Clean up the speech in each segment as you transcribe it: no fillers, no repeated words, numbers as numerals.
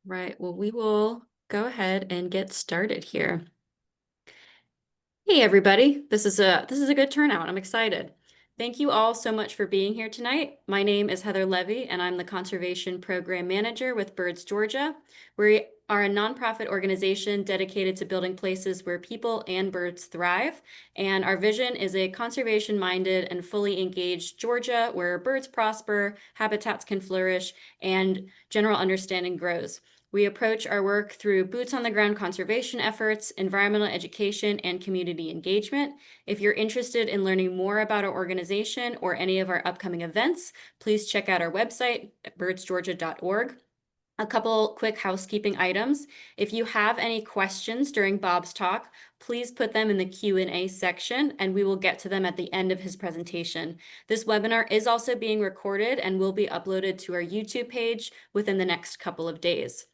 Right. Well, we will go ahead and get started here. Hey everybody. This is a good turnout. I'm excited. Thank you all so much for being here tonight. My name is Heather Levy and I'm the Conservation Program Manager with Birds Georgia. We are a nonprofit organization dedicated to building places where people and birds thrive. And our vision is a conservation-minded and fully engaged Georgia where birds prosper, habitats can flourish, and general understanding grows. We approach our work through boots on the ground conservation efforts, environmental education, and community engagement. If you're interested in learning more about our organization or any of our upcoming events, please check out our website at birdsgeorgia.org. A couple quick housekeeping items. If you have any questions during Bob's talk, please put them in the Q&A section and we will get to them at the end of his presentation. This webinar is also being recorded and will be uploaded to our YouTube page within the next couple of days.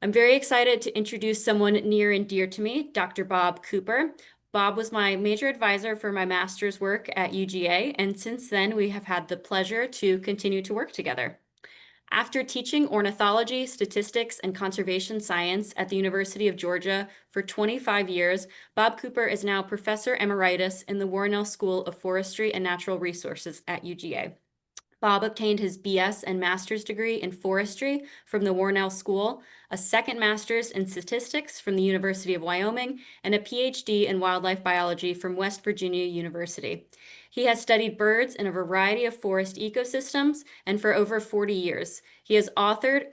I'm very excited to introduce someone near and dear to me, Dr. Bob Cooper. Bob was my major advisor for my master's work at UGA, and since then we have had the pleasure to continue to work together. After teaching ornithology, statistics, and conservation science at the University of Georgia for 25 years, Bob Cooper is now Professor Emeritus in the Warnell School of Forestry and Natural Resources at UGA. Bob obtained his BS and master's degree in forestry from the Warnell School, a second master's in statistics from the University of Wyoming, and a PhD in wildlife biology from West Virginia University. He has studied birds in a variety of forest ecosystems, and for over 40 years, he has authored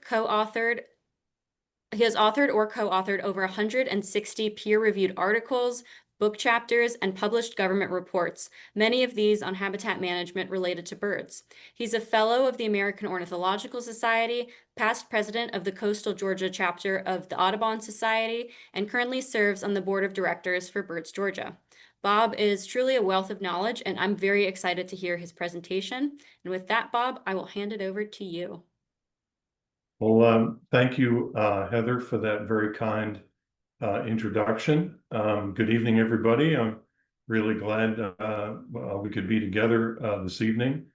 or co-authored over 160 peer-reviewed articles, book chapters, and published government reports, many of these on habitat management related to birds. He's a fellow of the American Ornithological Society, past president of the Coastal Georgia chapter of the Audubon Society, and currently serves on the board of directors for Birds Georgia. Bob is truly a wealth of knowledge, and I'm very excited to hear his presentation. And with that, Bob, I will hand it over to you. Well, thank you, Heather, for that very kind introduction. Good evening, everybody. I'm really glad we could be together this evening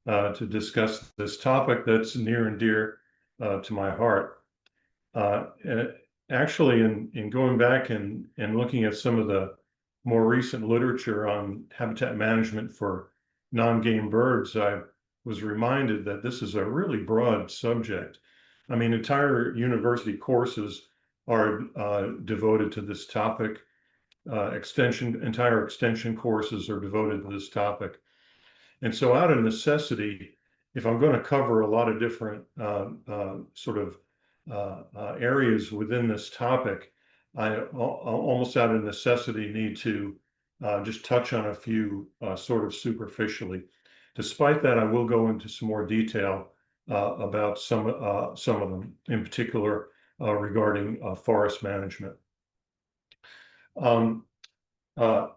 to discuss this topic that's near and dear to my heart. Uh, uh, Actually, in going back and looking at some of the more recent literature on habitat management for non-game birds, I was reminded that this is a really broad subject. I mean, entire university courses are devoted to this topic. Entire extension courses are devoted to this topic. And so out of necessity, if I'm going to cover a lot of different sort of areas within this topic, I almost out of necessity need to just touch on a few sort of superficially. Despite that, I will go into some more detail about some of them, in particular regarding forest management. Um, uh,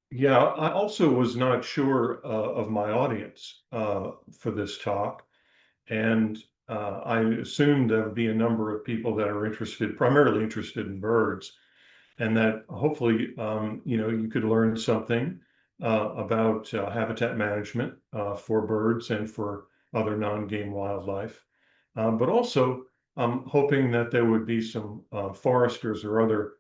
yeah, I also was not sure of my audience for this talk, and I assumed there would be a number of people that are primarily interested in birds, and that hopefully, you could learn something about habitat management for birds and for other non-game wildlife. But also, I'm hoping that there would be some foresters or other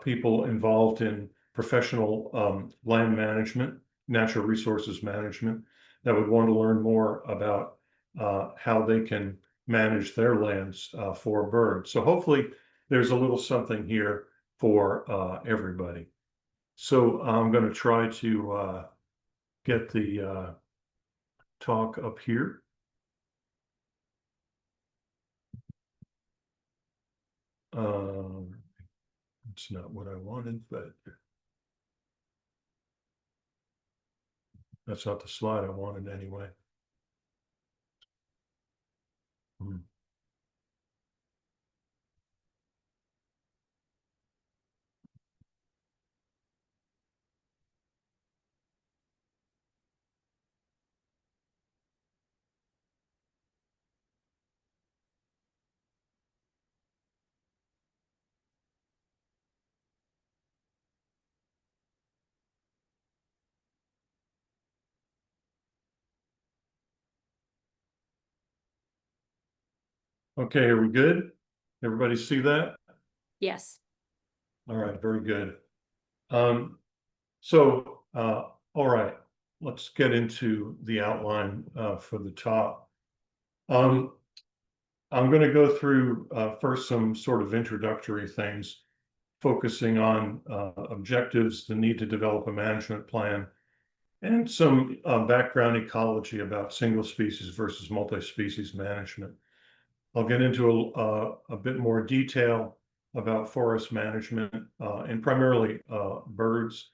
people involved in professional land management, natural resources management, that would want to learn more about how they can manage their lands for birds. So hopefully there's a little something here for everybody. So I'm going to try to get the talk up here. It's not what I wanted, but that's not the slide I wanted anyway. Hmm. Okay, are we good? Everybody see that? Yes. All right, very good. Um, all right, let's get into the outline for the talk. Um, I'm going to go through first some sort of introductory things, focusing on objectives, the need to develop a management plan, and some background ecology about single species versus multi-species management. I'll get into a bit more detail about forest management and primarily birds,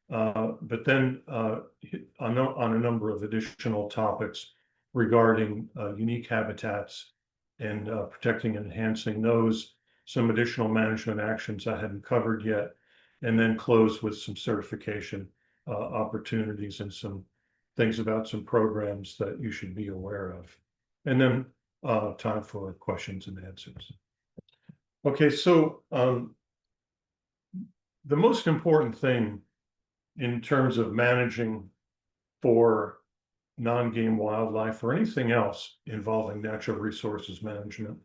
but then on a number of additional topics regarding unique habitats and protecting and enhancing those, some additional management actions I hadn't covered yet, and then close with some certification opportunities and some things about some programs that you should be aware of. And then time for questions and answers. Okay, so the most important thing in terms of managing for non-game wildlife or anything else involving natural resources management,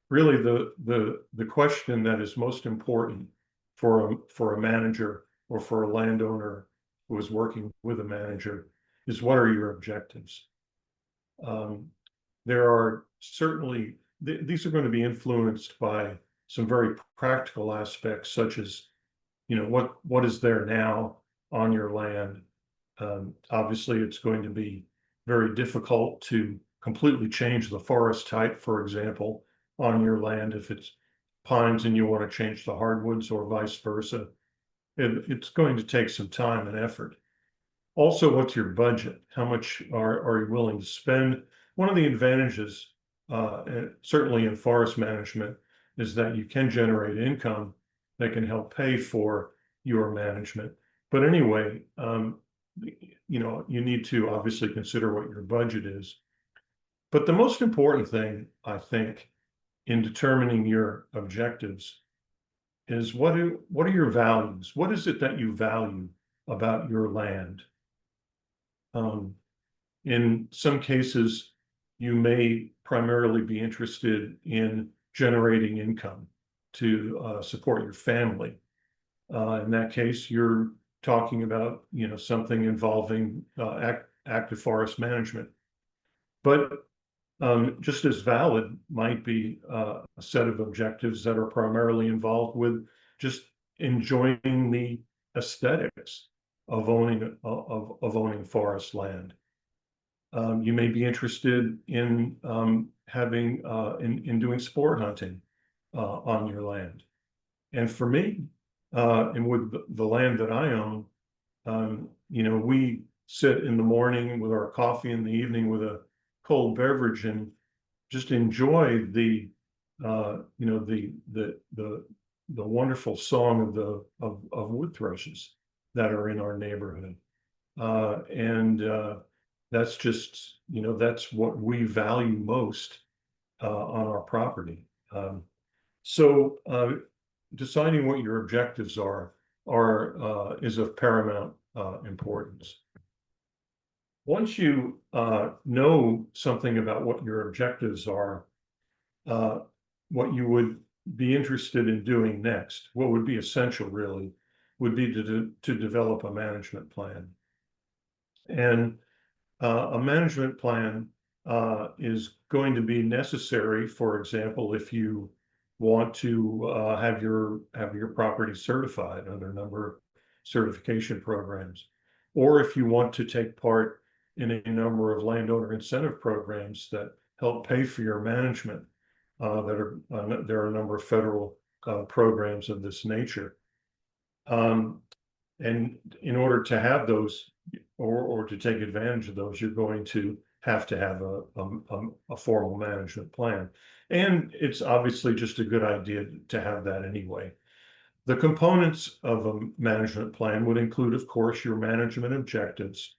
really the question that is most important for a manager or for a landowner who is working with a manager is, what are your objectives? There are certainly, these are going to be influenced by some very practical aspects, such as, what is there now on your land? Obviously, it's going to be very difficult to completely change the forest type, for example, on your land if it's pines and you want to change the hardwoods or vice versa. It's going to take some time and effort. Also, what's your budget? How much are you willing to spend? One of the advantages, certainly in forest management, is that you can generate income that can help pay for your management. But anyway, you need to obviously consider what your budget is. But the most important thing, I think, in determining your objectives is, what are your values? What is it that you value about your land? Um, in some cases, you may primarily be interested in generating income to support your family. In that case, you're talking about, something involving active forest management. But just as valid might be a set of objectives that are primarily involved with just enjoying the aesthetics of owning forest land. You may be interested in having in doing sport hunting on your land. And for me, and with the land that I own, we sit in the morning with our coffee, in the evening with a cold beverage, and just enjoy the the wonderful song of wood thrushes that are in our neighborhood. And that's just, that's what we value most on our property. So deciding what your objectives are is of paramount importance. Once you know something about what your objectives are, uh, what you would be interested in doing next, what would be essential really, would be to develop a management plan. And a management plan is going to be necessary, for example, if you want to have your property certified under a number of certification programs, or if you want to take part in a number of landowner incentive programs that help pay for your management. There are a number of federal programs of this nature. And in order to have those, or to take advantage of those, you're going to have a formal management plan. And it's obviously just a good idea to have that anyway. The components of a management plan would include, of course, your management objectives.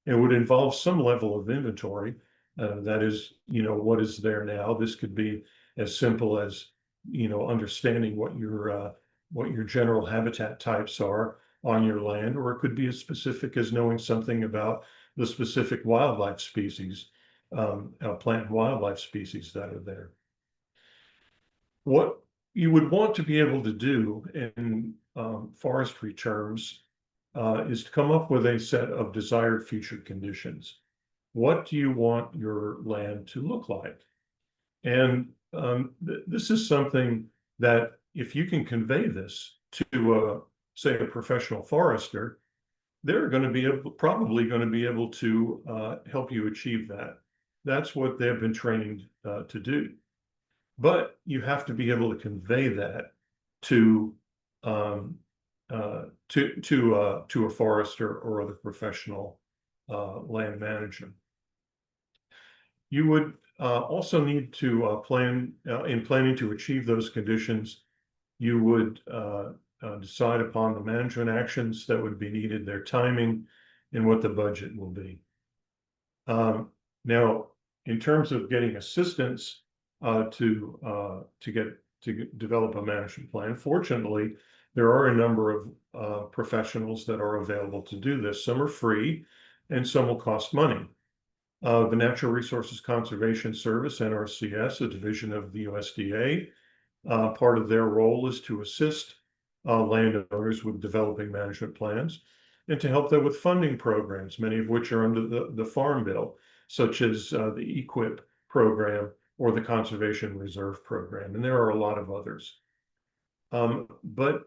It would involve some level of inventory. That is, what is there now. This could be as simple as, understanding what your general habitat types are on your land, or it could be as specific as knowing something about the specific wildlife species, plant and wildlife species that are there. What you would want to be able to do in forestry terms is to come up with a set of desired future conditions. What do you want your land to look like? And this is something that if you can convey this to, say, a professional forester, they're going to be probably going to be able to help you achieve that. That's what they've been trained to do. But you have to be able to convey that to um, to a forester or other professional land manager. You would also need to plan in planning to achieve those conditions. You would decide upon the management actions that would be needed, their timing, and what the budget will be. Now, in terms of getting assistance to develop a management plan, fortunately, there are a number of professionals that are available to do this. Some are free, and some will cost money. The Natural Resources Conservation Service, NRCS, a division of the USDA, part of their role is to assist landowners with developing management plans and to help them with funding programs, many of which are under the Farm Bill, such as the EQIP program or the Conservation Reserve Program. And there are a lot of others. But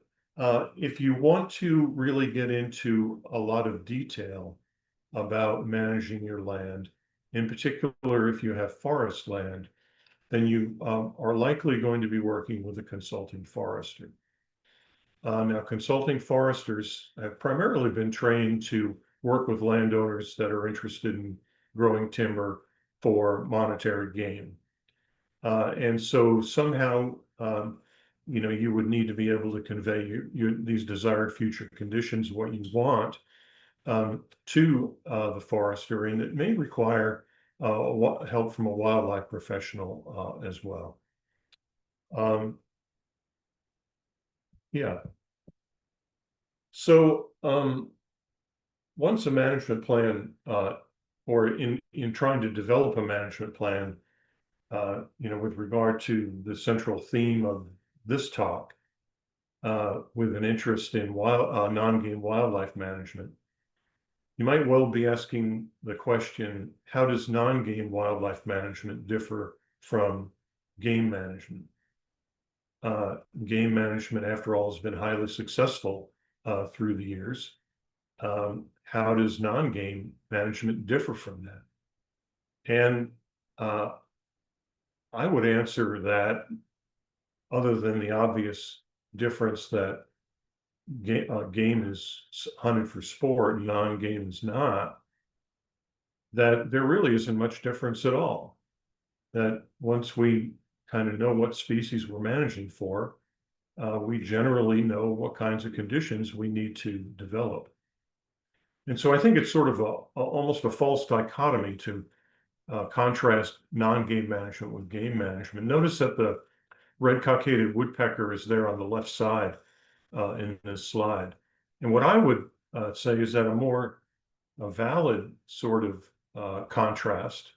if you want to really get into a lot of detail about managing your land, in particular, if you have forest land, then you are likely going to be working with a consulting forester. Now, consulting foresters have primarily been trained to work with landowners that are interested in growing timber for monetary gain. And so somehow, you would need to be able to convey these desired future conditions, what you want, to the forester, and it may require help from a wildlife professional as well. Yeah. So once a management plan, or in trying to develop a management plan, with regard to the central theme of this talk, with an interest in non-game wildlife management, you might well be asking the question, how does non-game wildlife management differ from game management? Game management, after all, has been highly successful through the years. How does non-game management differ from that? And I would answer that, other than the obvious difference that game is hunted for sport, non-game is not, that there really isn't much difference at all. That once we kind of know what species we're managing for, we generally know what kinds of conditions we need to develop. And so I think it's sort of almost a false dichotomy to contrast non-game management with game management. Notice that the red-cockaded woodpecker is there on the left side in this slide. And what I would say is that a valid sort of contrast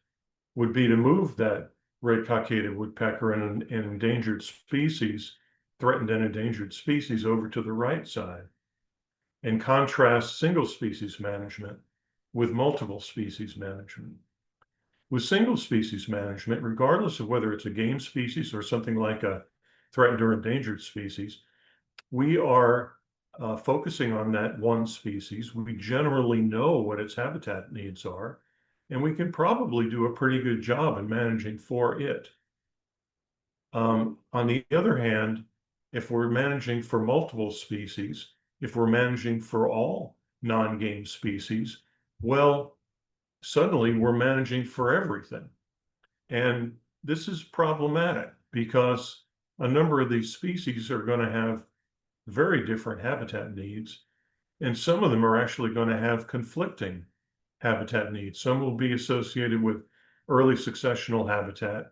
would be to move that red-cockaded woodpecker and an endangered species, threatened and endangered species, over to the right side, and contrast single species management with multiple species management. With single species management, regardless of whether it's a game species or something like a threatened or endangered species, we are focusing on that one species. We generally know what its habitat needs are, and we can probably do a pretty good job in managing for it. On the other hand, if we're managing for multiple species, if we're managing for all non-game species, well, suddenly we're managing for everything. And this is problematic because a number of these species are going to have very different habitat needs, and some of them are actually going to have conflicting habitat needs. Some will be associated with early successional habitat.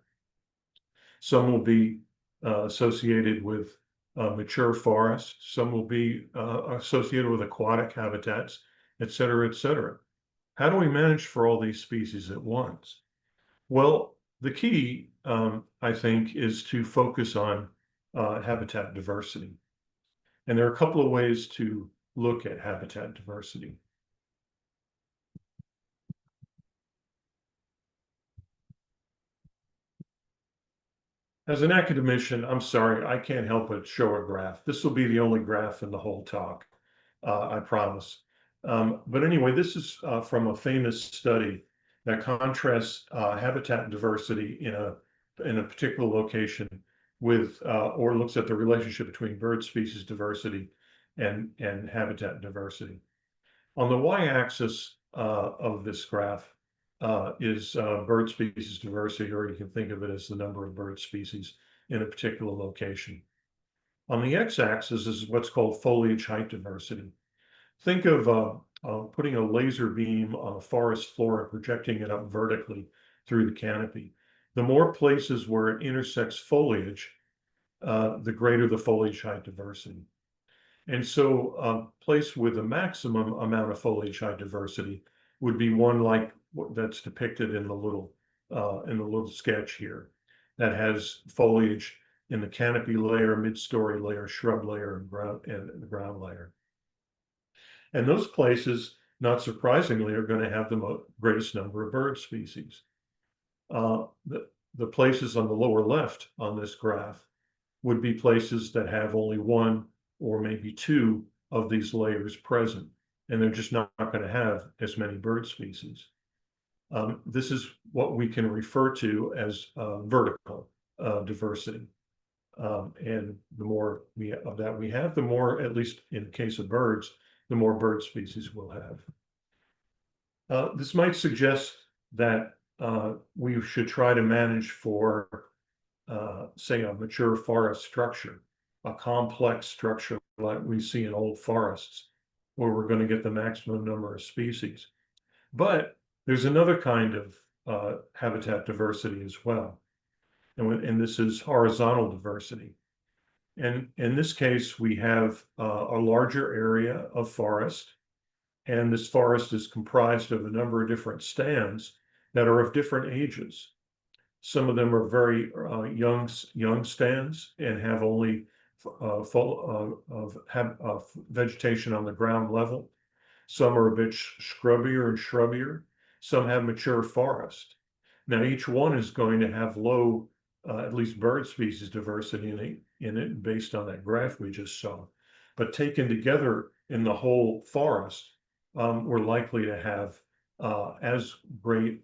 Some will be associated with mature forest. Some will be associated with aquatic habitats, et cetera, et cetera. How do we manage for all these species at once? Well, the key, I think, is to focus on habitat diversity. And there are a couple of ways to look at habitat diversity. As an academician, I'm sorry, I can't help but show a graph. This will be the only graph in the whole talk, I promise. But anyway, this is from a famous study that contrasts habitat diversity in a particular location with or looks at the relationship between bird species diversity and habitat diversity. On the y-axis of this graph is bird species diversity, or you can think of it as the number of bird species in a particular location. On the x-axis is what's called foliage height diversity. Think of putting a laser beam on a forest floor and projecting it up vertically through the canopy. The more places where it intersects foliage, the greater the foliage height diversity. And so a place with a maximum amount of foliage height diversity would be one like that's depicted in the little sketch here that has foliage in the canopy layer, mid-story layer, shrub layer, and the ground layer. And those places, not surprisingly, are going to have the greatest number of bird species. The places on the lower left on this graph would be places that have only one or maybe two of these layers present, and they're just not going to have as many bird species. This is what we can refer to as vertical diversity. And the more of that we have, the more, at least in the case of birds, the more bird species we'll have. This might suggest that we should try to manage for say a mature forest structure, a complex structure like we see in old forests, where we're going to get the maximum number of species. But there's another kind of habitat diversity as well. And this is horizontal diversity. And in this case, we have a larger area of forest, and this forest is comprised of a number of different stands that are of different ages. Some of them are very young stands and have only full of vegetation on the ground level. Some are a bit scrubbier and shrubbier. Some have mature forest. Now, each one is going to have low, at least bird species diversity in it based on that graph we just saw. But taken together in the whole forest, we're likely to have as great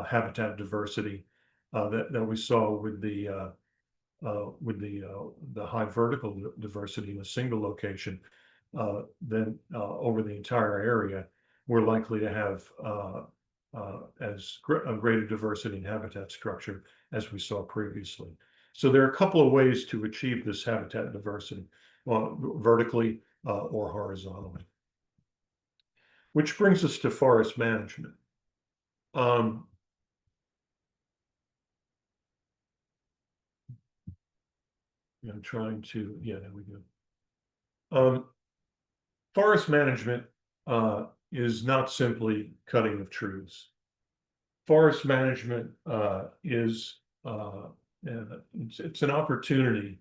habitat diversity that we saw with the high vertical diversity in a single location, then over the entire area, we're likely to have a greater diversity in habitat structure as we saw previously. So there are a couple of ways to achieve this habitat diversity, vertically or horizontally. Which brings us to forest management. I'm trying to, yeah, there we go. Forest management is not simply cutting of trees. Forest management is it's an opportunity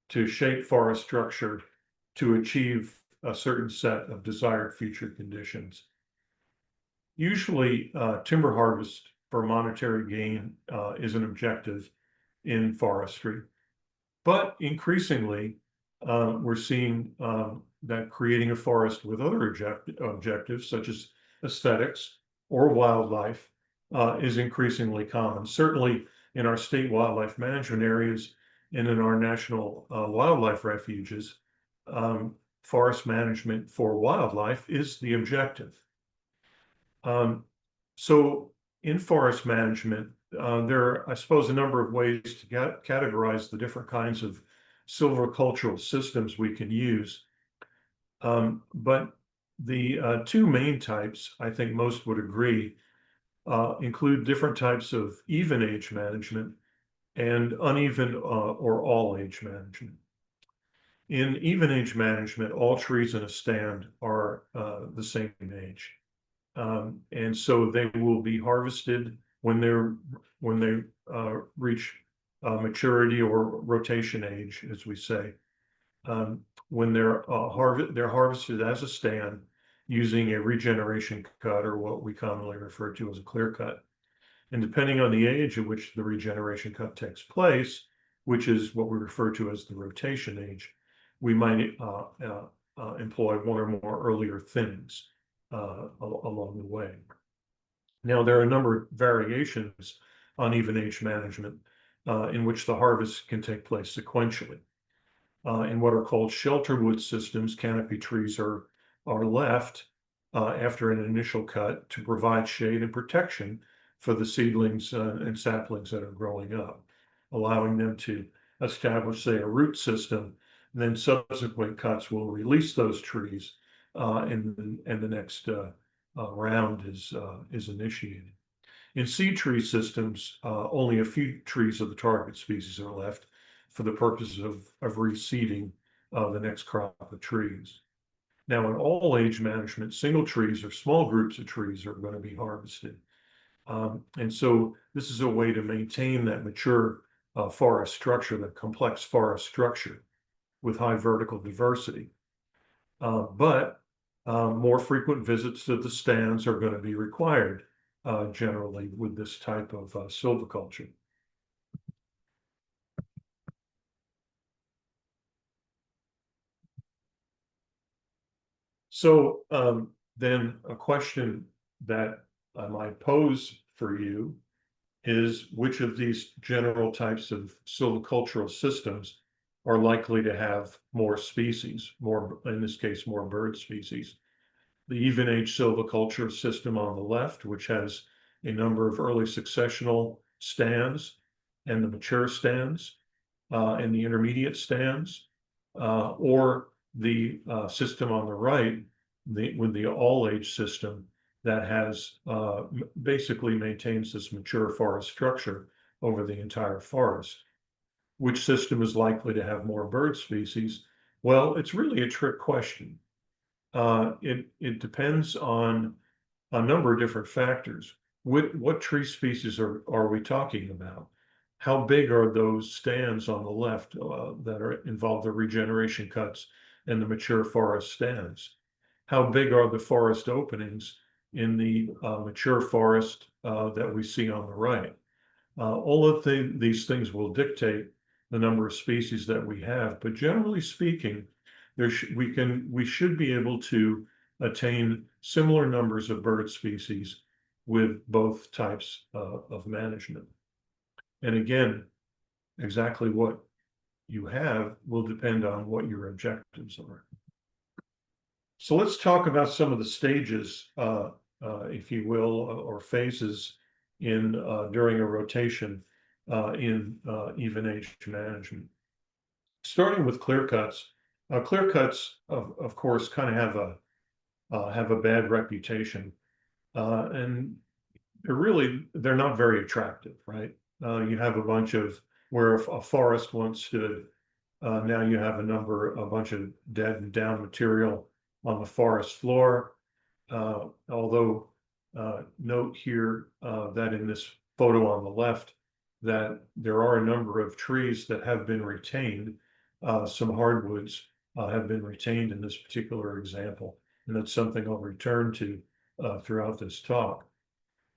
to shape forest structure to achieve a certain set of desired future conditions. Usually, timber harvest for monetary gain is an objective in forestry. But increasingly, we're seeing that creating a forest with other objectives, such as aesthetics or wildlife, is increasingly common. Certainly in our state wildlife management areas and in our national wildlife refuges, forest management for wildlife is the objective. So in forest management, there are, I suppose, a number of ways to categorize the different kinds of silvicultural systems we can use. But the two main types, I think most would agree, include different types of even age management and uneven or all age management. In even age management, all trees in a stand are the same age. And so they will be harvested when they reach maturity or rotation age, as we say. When they're harvested as a stand using a regeneration cut, or what we commonly refer to as a clear cut. And depending on the age at which the regeneration cut takes place, which is what we refer to as the rotation age, we might employ one or more earlier thinnings along the way. Now, there are a number of variations on even age management in which the harvest can take place sequentially. In what are called shelter wood systems, canopy trees are left after an initial cut to provide shade and protection for the seedlings and saplings that are growing up, allowing them to establish, say, a root system. And then subsequent cuts will release those trees, and the next round is initiated. In seed tree systems, only a few trees of the target species are left for the purposes of reseeding the next crop of trees. Now, in all age management, single trees or small groups of trees are going to be harvested. And so this is a way to maintain that mature forest structure, that complex forest structure with high vertical diversity. But more frequent visits to the stands are going to be required generally with this type of silviculture. So then a question that I might pose for you is, which of these general types of silvicultural systems are likely to have more species, more, in this case, more bird species? The even age silviculture system on the left, which has a number of early successional stands and the mature stands and the intermediate stands, or the system on the right, with the all age system that has basically maintains this mature forest structure over the entire forest. Which system is likely to have more bird species? Well, it's really a trick question. It depends on a number of different factors. What tree species are we talking about? How big are those stands on the left that are involved the regeneration cuts and the mature forest stands? How big are the forest openings in the mature forest that we see on the right? All of these things will dictate the number of species that we have, but generally speaking, we should be able to attain similar numbers of bird species with both types of management. And again, exactly what you have will depend on what your objectives are. So let's talk about some of the stages, if you will, or phases in during a rotation in even age management. Starting with clear cuts. Clear cuts, of course, kind of have a bad reputation, and they're not very attractive, right? You have a bunch of where a forest once stood. Now you have a bunch of dead and down material on the forest floor. Although note here that in this photo on the left, that there are a number of trees that have been retained. Some hardwoods have been retained in this particular example, and that's something I'll return to throughout this talk.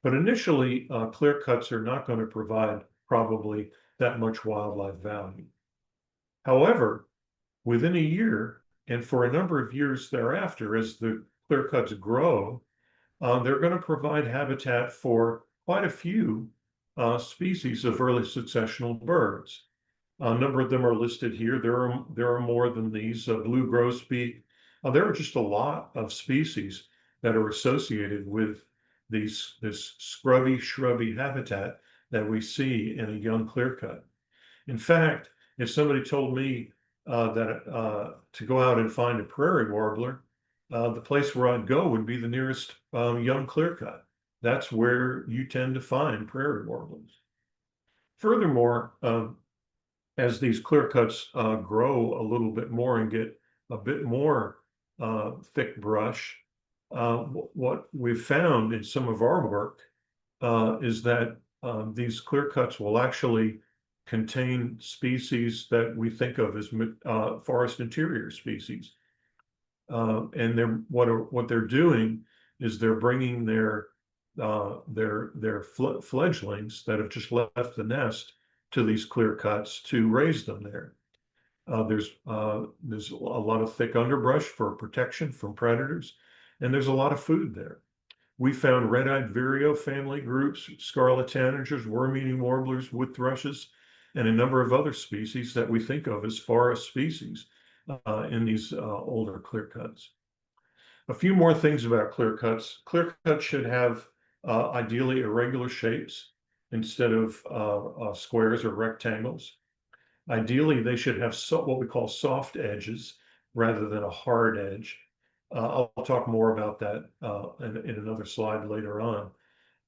But initially, clear cuts are not going to provide probably that much wildlife value. However, within a year, and for a number of years thereafter, as the clear cuts grow, they're going to provide habitat for quite a few species of early successional birds. A number of them are listed here. There are more than these. Blue grosbeak. There are just a lot of species that are associated with this scrubby, shrubby habitat that we see in a young clearcut. In fact, if somebody told me that to go out and find a prairie warbler, the place where I'd go would be the nearest young clearcut. That's where you tend to find prairie warblers. Furthermore, as these clear cuts grow a little bit more and get a bit more thick brush, what we've found in some of our work is that these clear cuts will actually contain species that we think of as forest interior species. And what they're doing is they're bringing their fledglings that have just left the nest to these clear cuts to raise them there. There's a lot of thick underbrush for protection from predators, and there's a lot of food there. We found red-eyed vireo family groups, scarlet tanagers, worm-eating warblers, wood thrushes, and a number of other species that we think of as forest species in these older clear cuts. A few more things about clear cuts. Clear cuts should have ideally irregular shapes instead of squares or rectangles. Ideally, they should have what we call soft edges rather than a hard edge. I'll talk more about that in another slide later on.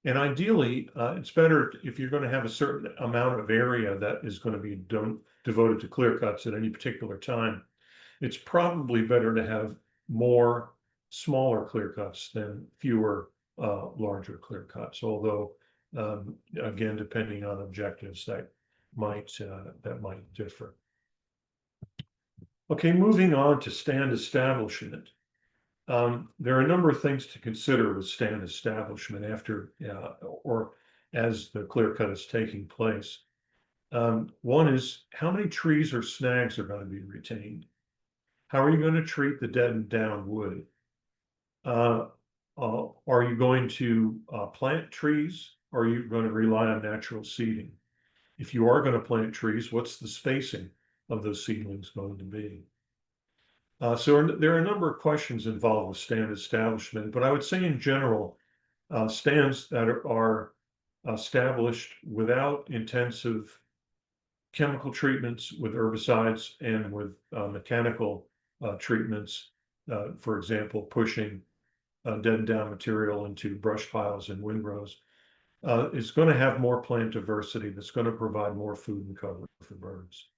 And ideally, it's better if you're going to have a certain amount of area that is going to be devoted to clear cuts at any particular time. It's probably better to have more smaller clear cuts than fewer larger clear cuts. Although, again, depending on objectives, that might differ. Okay, moving on to stand establishment. There are a number of things to consider with stand establishment after or as the clear cut is taking place. One is how many trees or snags are going to be retained? How are you going to treat the dead and down wood? Are you going to plant trees, or are you going to rely on natural seeding? If you are going to plant trees, what's the spacing of those seedlings going to be? So there are a number of questions involved with stand establishment, but I would say in general, stands that are established without intensive chemical treatments, with herbicides and with mechanical treatments, for example, pushing dead and down material into brush piles and windrows, is going to have more plant diversity that's going to provide more food and cover for birds.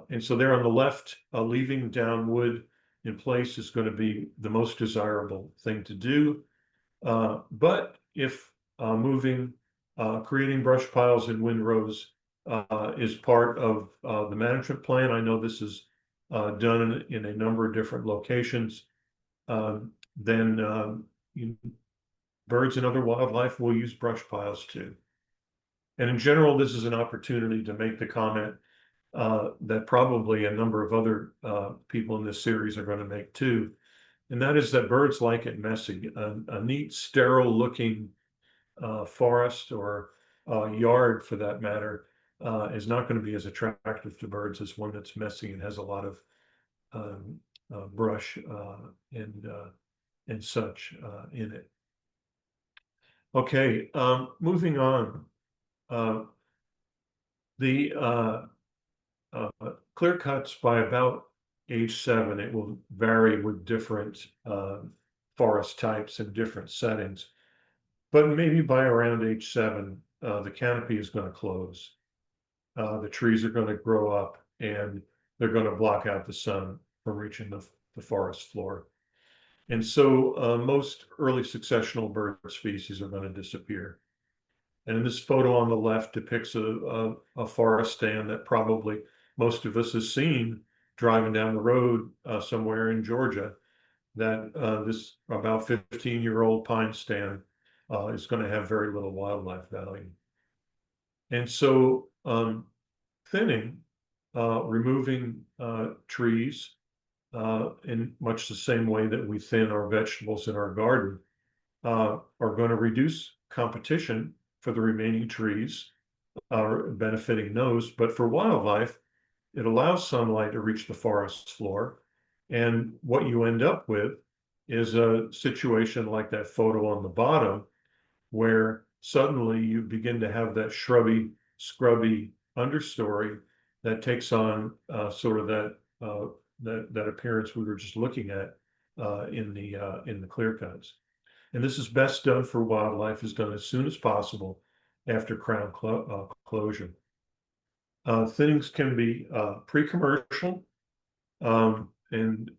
And so there on the left, leaving down wood in place is going to be the most desirable thing to do. But if creating brush piles and windrows is part of the management plan, I know this is done in a number of different locations, then birds and other wildlife will use brush piles too. And in general, this is an opportunity to make the comment that probably a number of other people in this series are going to make too. And that is that birds like it messy. A neat, sterile looking forest or yard for that matter is not going to be as attractive to birds as one that's messy and has a lot of brush and such in it. Okay, moving on. The clear cuts by about age 7, it will vary with different forest types and different settings. But maybe by around age 7, the canopy is going to close. The trees are going to grow up and they're going to block out the sun from reaching the forest floor. And so most early successional bird species are going to disappear. And this photo on the left depicts a forest stand that probably most of us have seen driving down the road somewhere in Georgia, that this about 15-year-old pine stand is going to have very little wildlife value. And so thinning, removing trees in much the same way that we thin our vegetables in our garden, are going to reduce competition for the remaining trees, benefiting those. But for wildlife, it allows sunlight to reach the forest floor. And what you end up with is a situation like that photo on the bottom, where suddenly you begin to have that shrubby, scrubby understory that takes on sort of that appearance we were just looking at in the clear cuts. And this is best done for wildlife, is done as soon as possible after crown closure. Thinnings can be pre-commercial, and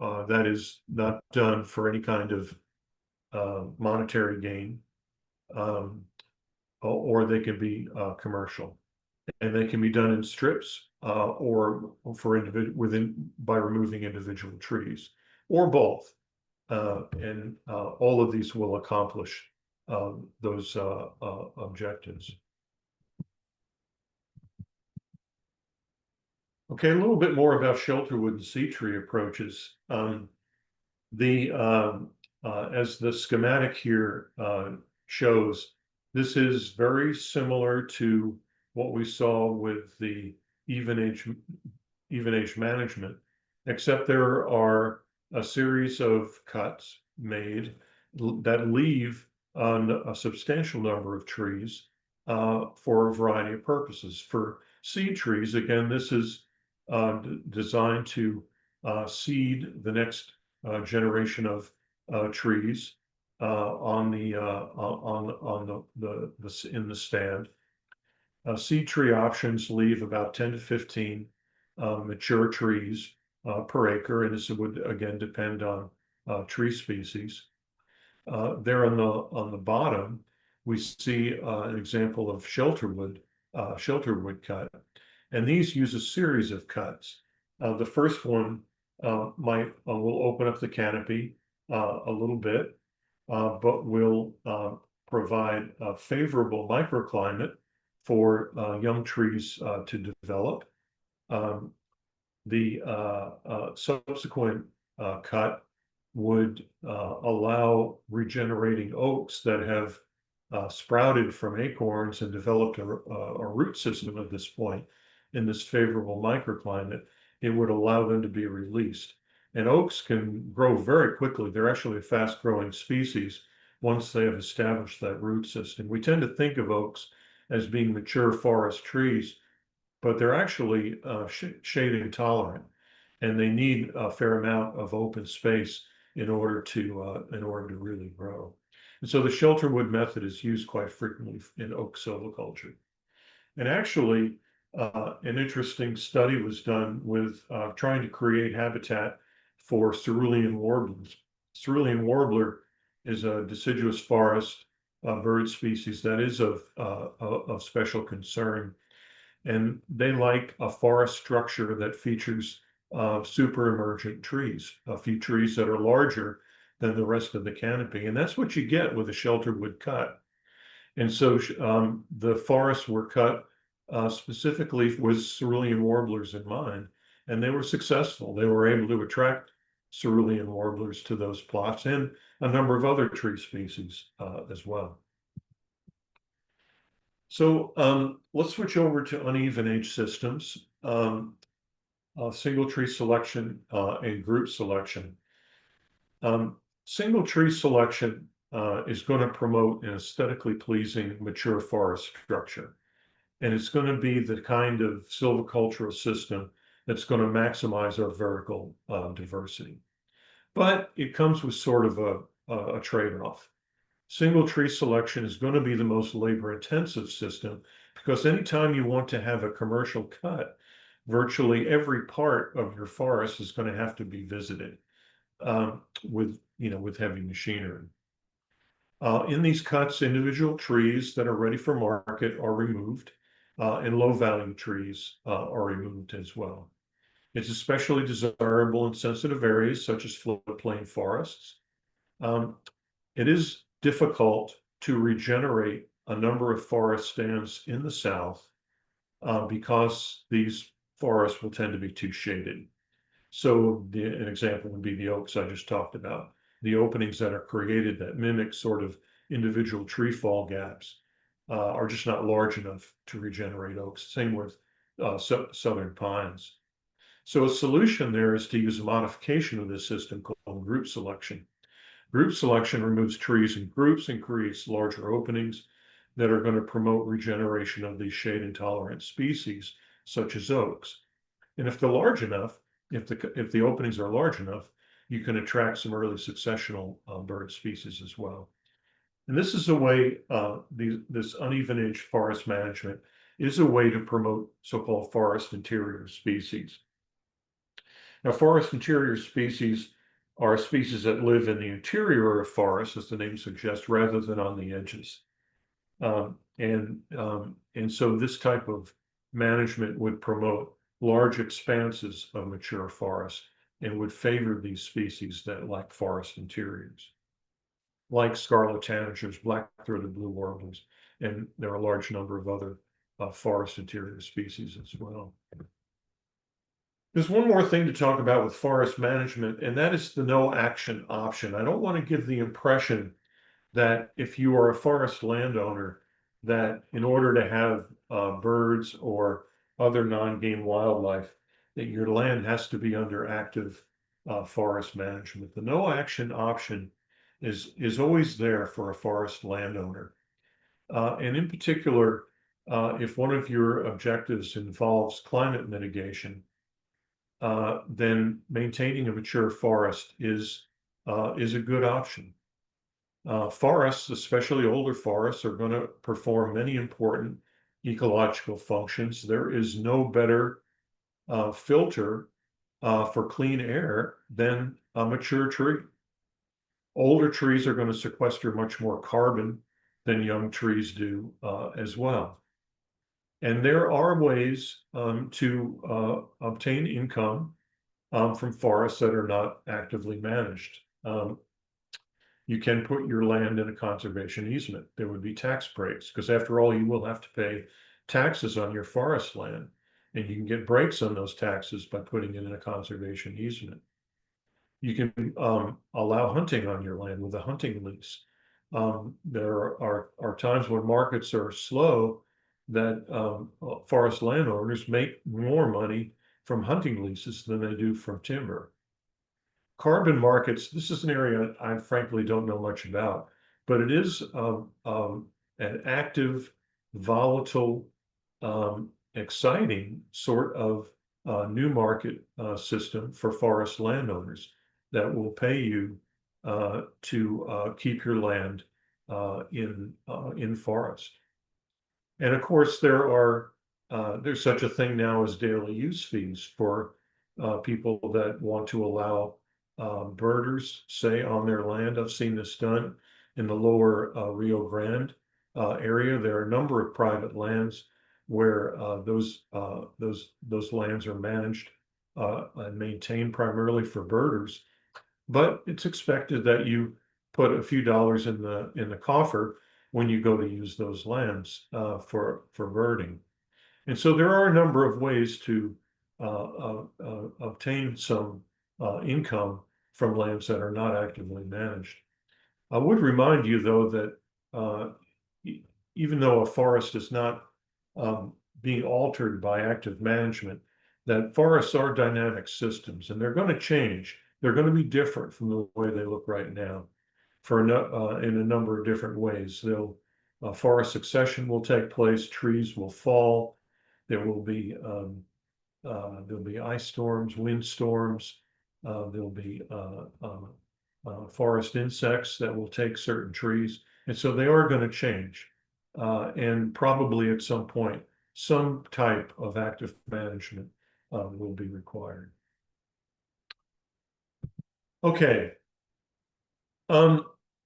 that is not done for any kind of monetary gain, or they can be commercial. and they can be done in strips or for by removing individual trees, or both. And all of these will accomplish those objectives. Okay, a little bit more about shelterwood and sea tree approaches. The As the schematic here shows, this is very similar to what we saw with the even age even age management, except there are a series of cuts made that leave a substantial number of trees for a variety of purposes. For seed trees, again, this is designed to seed the next generation of trees on the in the stand. Seed tree options leave about 10 to 15 mature trees per acre, and this would again depend on tree species. There on the bottom, we see an example of shelterwood cut, and these use a series of cuts. The first one might will open up the canopy a little bit, but will provide a favorable microclimate for young trees to develop. Um, the subsequent cut would allow regenerating oaks that have sprouted from acorns and developed a root system at this point in this favorable microclimate. It would allow them to be released. And oaks can grow very quickly. They're actually a fast growing species once they have established that root system. We tend to think of oaks as being mature forest trees, but they're actually shade intolerant, and they need a fair amount of open space in order to really grow. And so the shelterwood method is used quite frequently in oak silviculture. And actually, an interesting study was done with trying to create habitat for cerulean warblers. Cerulean warbler is a deciduous forest bird species that is of special concern, and they like a forest structure that features super emergent trees, a few trees that are larger than the rest of the canopy. And that's what you get with a shelterwood cut. And so the forests were cut specifically with cerulean warblers in mind, and they were successful. They were able to attract cerulean warblers to those plots and a number of other tree species as well. So let's switch over to uneven age systems, single tree selection and group selection. Single tree selection is going to promote an aesthetically pleasing mature forest structure. And it's going to be the kind of silvicultural system that's going to maximize our vertical diversity. But it comes with sort of a trade-off. Single tree selection is going to be the most labor intensive system, because anytime you want to have a commercial cut, virtually every part of your forest is going to have to be visited with heavy machinery. In these cuts, individual trees that are ready for market are removed, and low value trees are removed as well. It's especially desirable in sensitive areas such as floodplain forests. It is difficult to regenerate a number of forest stands in the South because these forests will tend to be too shaded. So an example would be the oaks I just talked about. The openings that are created that mimic sort of individual tree fall gaps are just not large enough to regenerate oaks. Same with southern pines. So a solution there is to use a modification of this system called group selection. Group selection removes trees in groups and creates larger openings that are going to promote regeneration of these shade intolerant species, such as oaks. And if they're large enough, if the openings are large enough, you can attract some early successional bird species as well. And this is a way, this uneven age forest management is a way to promote so-called forest interior species. Now, forest interior species are species that live in the interior of forests, as the name suggests, rather than on the edges. And so this type of management would promote large expanses of mature forest and would favor these species that like forest interiors, like scarlet tanagers, black-throated blue warblers, and there are a large number of other forest interior species as well. There's one more thing to talk about with forest management, and that is the no action option. I don't want to give the impression that if you are a forest landowner, that in order to have birds or other non-game wildlife, that your land has to be under active forest management. The no action option is always there for a forest landowner. And in particular, if one of your objectives involves climate mitigation, then maintaining a mature forest is a good option. Forests, especially older forests, are going to perform many important ecological functions. There is no better filter for clean air than a mature tree. Older trees are going to sequester much more carbon than young trees do as well. And there are ways to obtain income from forests that are not actively managed. You can put your land in a conservation easement. There would be tax breaks, because after all, you will have to pay taxes on your forest land, and you can get breaks on those taxes by putting it in a conservation easement. You can allow hunting on your land with a hunting lease. There are times when markets are slow that forest landowners make more money from hunting leases than they do from timber. Carbon markets, this is an area I frankly don't know much about, but it is an active, volatile, exciting sort of new market system for forest landowners that will pay you to keep your land in forest. And of course, there's such a thing now as daily use fees for people that want to allow birders, say, on their land. I've seen this done in the lower Rio Grande area. There are a number of private lands where those lands are managed and maintained primarily for birders. But it's expected that you put a few dollars in the coffer when you go to use those lands for birding. And so there are a number of ways to obtain some income from lands that are not actively managed. I would remind you, though, that uh, even though a forest is not being altered by active management, that forests are dynamic systems, and they're going to change. They're going to be different from the way they look right now in a number of different ways. Forest succession will take place, trees will fall, there will be ice storms, wind storms. There'll be forest insects that will take certain trees, and so they are going to change. And probably at some point, some type of active management will be required. Okay.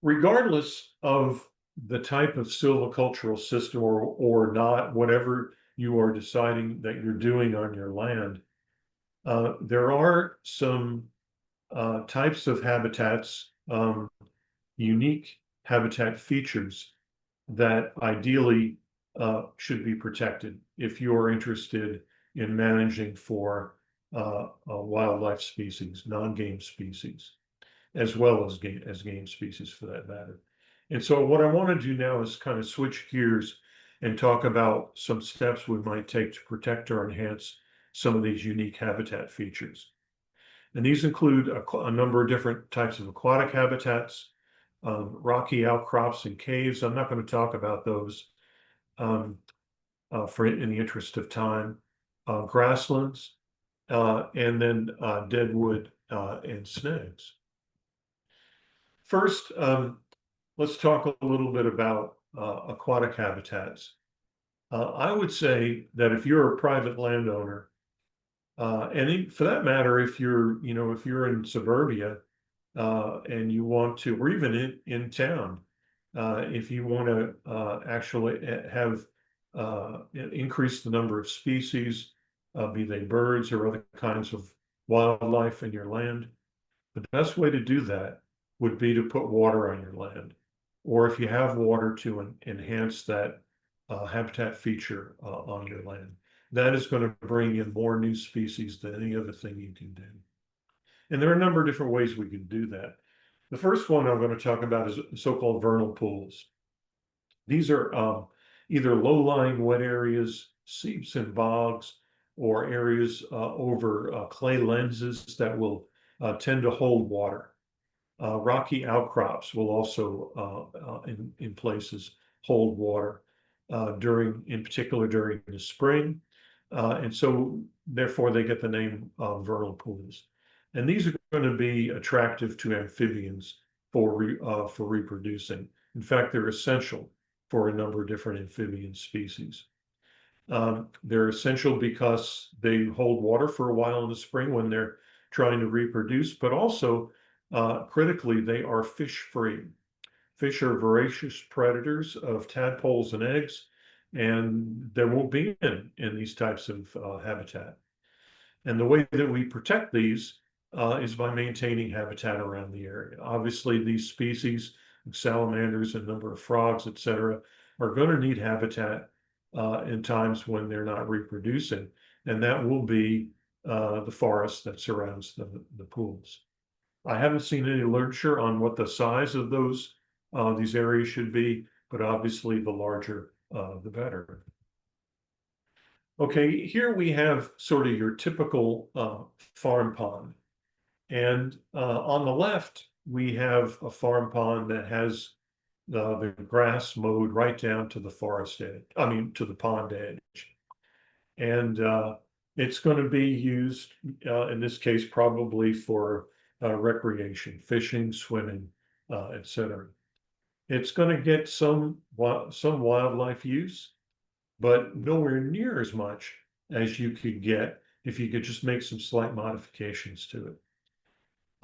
Regardless of the type of silvicultural system or not, whatever you are deciding that you're doing on your land, there are some types of habitats, unique habitat features that ideally should be protected if you're interested in managing for wildlife species, non-game species, as well as game species for that matter. And so what I want to do now is kind of switch gears and talk about some steps we might take to protect or enhance some of these unique habitat features. And these include a number of different types of aquatic habitats, rocky outcrops and caves. I'm not going to talk about those um, in the interest of time. Grasslands, and then deadwood and snags. First, let's talk a little bit about aquatic habitats. I would say that if you're a private landowner, for that matter, if you're in suburbia and you want to, or even in town, if you want to actually have increase the number of species, be they birds or other kinds of wildlife in your land. The best way to do that would be to put water on your land, or if you have water, to enhance that habitat feature on your land. That is going to bring in more new species than any other thing you can do. And there are a number of different ways we can do that. The first one I'm going to talk about is so-called vernal pools. These are either low-lying wet areas, seeps and bogs, or areas over clay lenses that will tend to hold water. Rocky outcrops will also, in places, hold water in particular during the spring. And so therefore they get the name vernal pools. And these are going to be attractive to amphibians for reproducing. In fact, they're essential for a number of different amphibian species. They're essential because they hold water for a while in the spring when they're trying to reproduce, but also critically, they are fish-free. Fish are voracious predators of tadpoles and eggs, and there won't be any in these types of habitat. And the way that we protect these is by maintaining habitat around the area. Obviously, these species, salamanders, a number of frogs, et cetera, are going to need habitat in times when they're not reproducing, and that will be the forest that surrounds the pools. I haven't seen any literature on what the size of these areas should be, but obviously the larger, the better. Okay, here we have sort of your typical farm pond. And on the left, we have a farm pond that has the grass mowed right down to the forest edge, to the pond edge. And it's going to be used, in this case, probably for recreation, fishing, swimming, etc. It's going to get some wildlife use, but nowhere near as much as you could get if you could just make some slight modifications to it.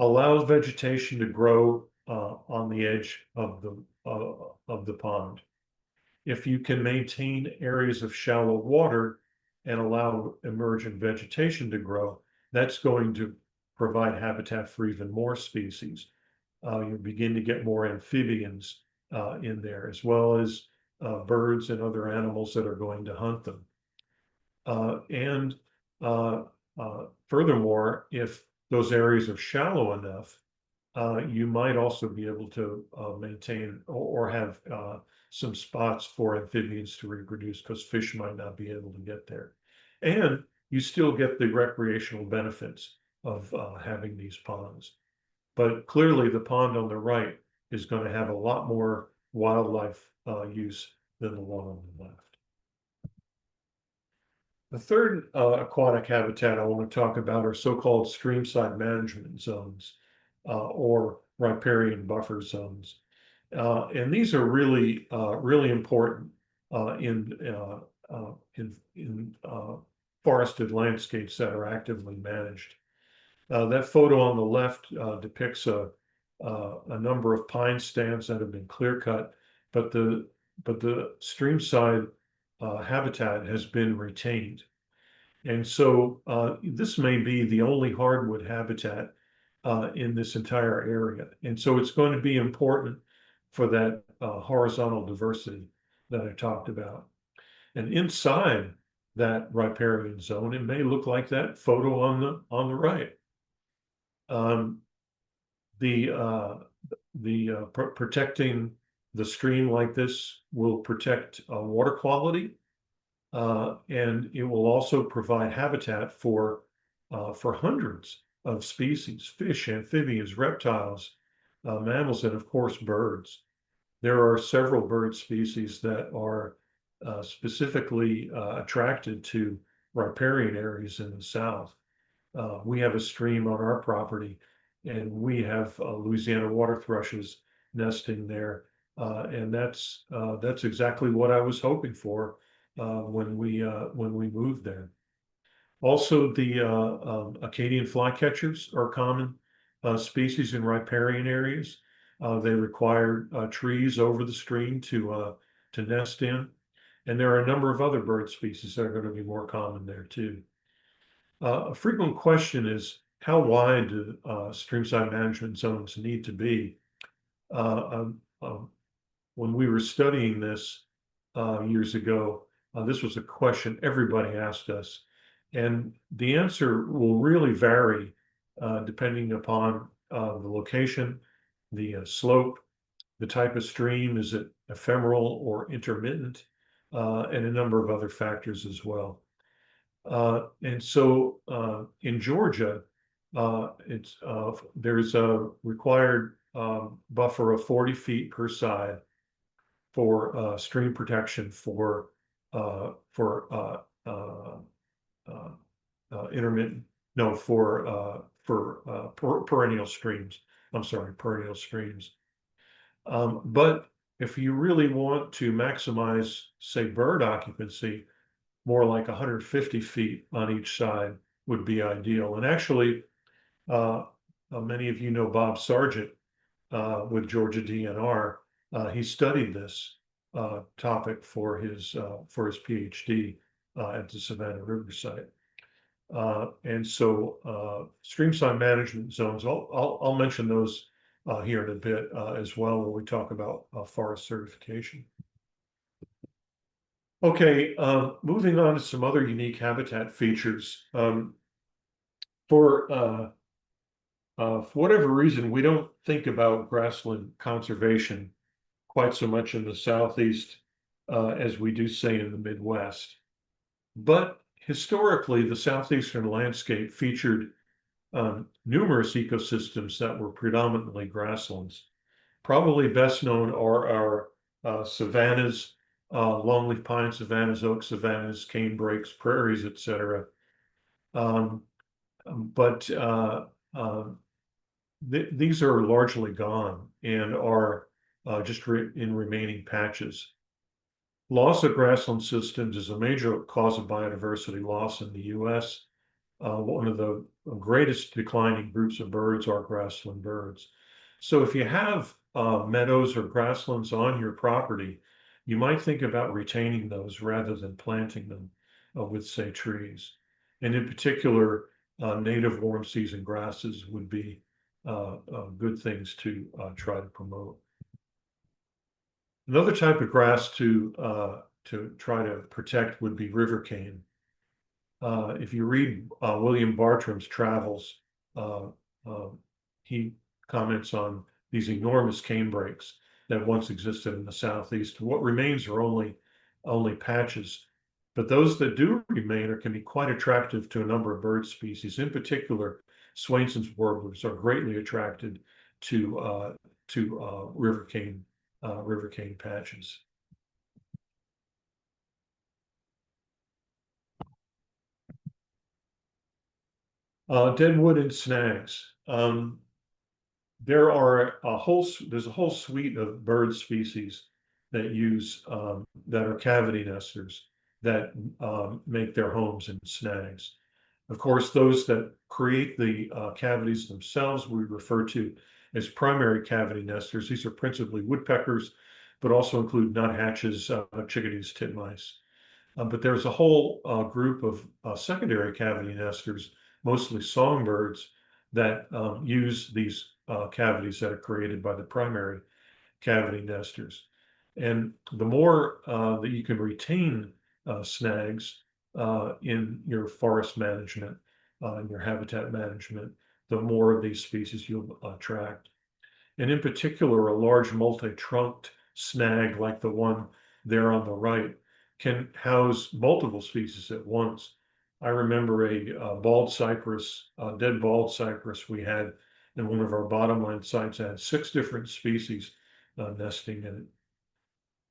Allows vegetation to grow on the edge of the pond. If you can maintain areas of shallow water and allow emergent vegetation to grow, that's going to provide habitat for even more species. You begin to get more amphibians in there, as well as birds and other animals that are going to hunt them. And furthermore, if those areas are shallow enough, you might also be able to maintain or have some spots for amphibians to reproduce, because fish might not be able to get there. And you still get the recreational benefits of having these ponds. But clearly the pond on the right is going to have a lot more wildlife use than the one on the left. The third aquatic habitat I want to talk about are so-called streamside management zones, or riparian buffer zones. And these are really, really important in forested landscapes that are actively managed. That photo on the left depicts a number of pine stands that have been clear cut, but the streamside habitat has been retained. And so this may be the only hardwood habitat in this entire area. And so it's going to be important for that horizontal diversity that I talked about. And inside that riparian zone, it may look like that photo on the right. Protecting the stream like this will protect water quality, and it will also provide habitat for hundreds of species: fish, amphibians, reptiles, mammals, and of course birds. There are several bird species that are specifically attracted to riparian areas in the south. We have a stream on our property, and we have Louisiana water thrushes nesting there, and that's exactly what I was hoping for when we moved there. Also, the Acadian flycatchers are common species in riparian areas. They require trees over the stream to nest in. And there are a number of other bird species that are going to be more common there too. A frequent question is, how wide do streamside management zones need to be? When we were studying this years ago, this was a question everybody asked us. And the answer will really vary depending upon the location, the slope, the type of stream, is it ephemeral or intermittent, and a number of other factors as well. And so in Georgia, there's a required buffer of 40 feet per side for stream protection for intermittent, no, for perennial streams. I'm sorry, perennial streams. But if you really want to maximize, say, bird occupancy, more like 150 feet on each side would be ideal. And actually, uh, many of you know Bob Sargent with Georgia DNR. He studied this topic for his PhD at the Savannah River site. And so streamside management zones, I'll mention those here in a bit as well when we talk about forest certification. Okay, moving on to some other unique habitat features. For whatever reason, we don't think about grassland conservation quite so much in the Southeast as we do, say, in the Midwest. But historically, the Southeastern landscape featured numerous ecosystems that were predominantly grasslands. Probably best known are our savannas, longleaf pine savannas, oak savannas, canebrakes, prairies, etc. Um, but these are largely gone and are just in remaining patches. Loss of grassland systems is a major cause of biodiversity loss in the US. One of the greatest declining groups of birds are grassland birds. So if you have meadows or grasslands on your property, you might think about retaining those rather than planting them with, say, trees. And in particular, native warm season grasses would be good things to try to promote. Another type of grass to try to protect would be river cane. If you read William Bartram's travels, uh, uh, he comments on these enormous canebrakes that once existed in the Southeast. What remains are only patches, but those that do remain can be quite attractive to a number of bird species. In particular, Swainson's warblers are greatly attracted to river cane patches. Deadwood and snags. There's a whole suite of bird species that use that are cavity nesters that make their homes in snags. Of course, those that create the cavities themselves we refer to as primary cavity nesters. These are principally woodpeckers, but also include nuthatches, chickadees, titmice. But there's a whole group of secondary cavity nesters, mostly songbirds, that use these cavities that are created by the primary cavity nesters. And the more that you can retain snags in your forest management, in your habitat management, the more of these species you'll attract. And in particular, a large multi-trunked snag like the one there on the right can house multiple species at once. I remember a bald cypress, dead bald cypress we had in one of our bottomland sites had 6 different species nesting in